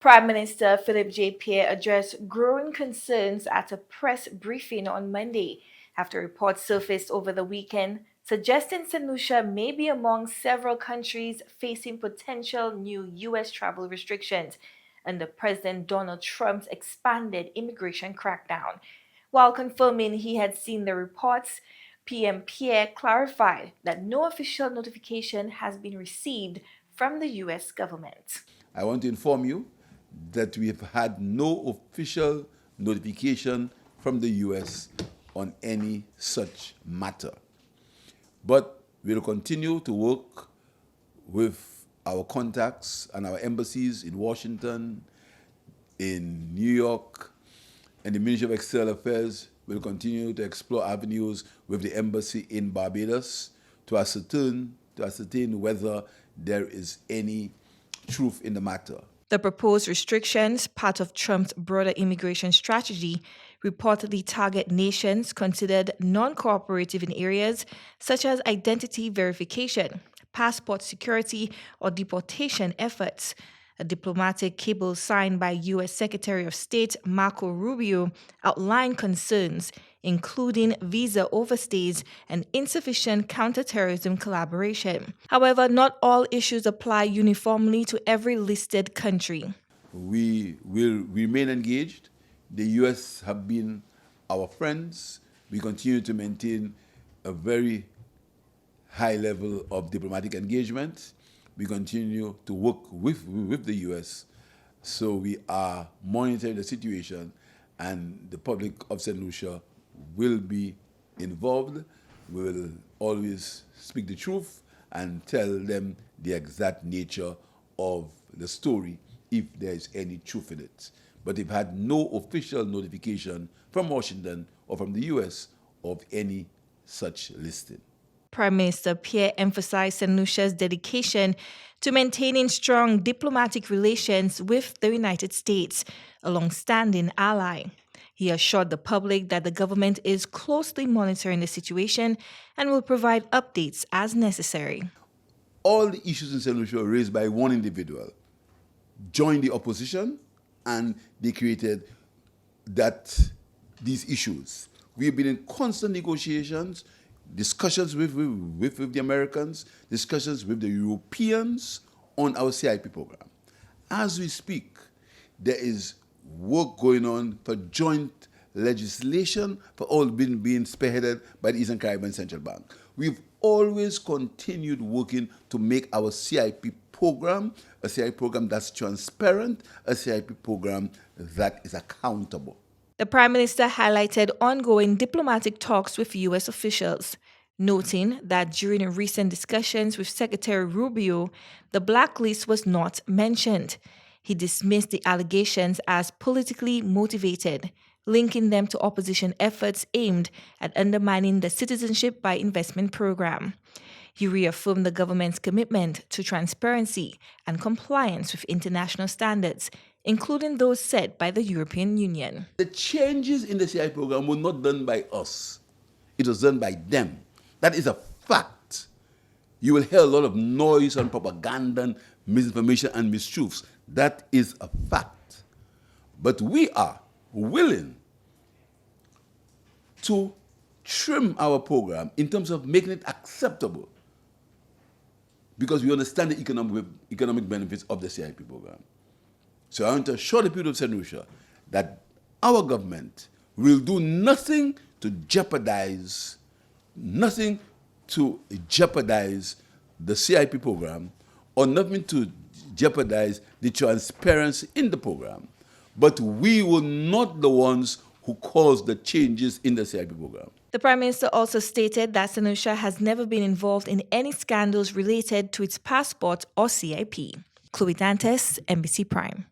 Prime Minister Philip J. Pierre addressed growing concerns at a press briefing on Monday after reports surfaced over the weekend suggesting Saint Lucia may be among several countries facing potential new U.S. travel restrictions under President Donald Trump's expanded immigration crackdown. While confirming he had seen the reports, PM Pierre clarified that no official notification has been received from the U.S. government. I want to inform you that we have had no official notification from the U.S. on any such matter. But we'll continue to work with our contacts and our embassies in Washington, in New York, and the Ministry of External Affairs will continue to explore avenues with the embassy in Barbados to ascertain whether there is any truth in the matter. The proposed restrictions, part of Trump's broader immigration strategy, reportedly target nations considered non-cooperative in areas such as identity verification, passport security, or deportation efforts. A diplomatic cable signed by U.S. Secretary of State Marco Rubio outlined concerns, including visa overstays and insufficient counterterrorism collaboration. However, not all issues apply uniformly to every listed country. We will remain engaged. The U.S. have been our friends. We continue to maintain a very high level of diplomatic engagement. We continue to work with the U.S. So we are monitoring the situation, and the public of Saint Lucia will be involved. We will always speak the truth and tell them the exact nature of the story if there is any truth in it. But we've had no official notification from Washington or from the U.S. of any such listing. Prime Minister Pierre emphasized Saint Lucia's dedication to maintaining strong diplomatic relations with the United States, a long-standing ally. He assured the public that the government is closely monitoring the situation and will provide updates as necessary. All the issues in Saint Lucia raised by one individual joined the opposition, and they created these issues. We've been in constant negotiations, discussions with the Americans, discussions with the Europeans on our CIP program. As we speak, there is work going on for joint legislation for all being spearheaded by the Eastern Caribbean Central Bank. We've always continued working to make our CIP program a CIP program that's transparent, a CIP program that is accountable. The Prime Minister highlighted ongoing diplomatic talks with U.S. officials, noting that during recent discussions with Secretary Rubio, the blacklist was not mentioned. He dismissed the allegations as politically motivated, linking them to opposition efforts aimed at undermining the Citizenship by Investment program. He reaffirmed the government's commitment to transparency and compliance with international standards, including those set by the European Union. The changes in the CI program were not done by us. It was done by them. That is a fact. You will hear a lot of noise and propaganda and misinformation and mistruths. That is a fact. But we are willing to trim our program in terms of making it acceptable, because we understand the economic benefits of the CIP program. So I want to assure the people of Saint Lucia that our government will do nothing to jeopardize the CIP program, or nothing to jeopardize the transparency in the program. But we were not the ones who caused the changes in the CIP program. The Prime Minister also stated that Saint Lucia has never been involved in any scandals related to its passport or CIP. Chloe Dantes, NBC Prime.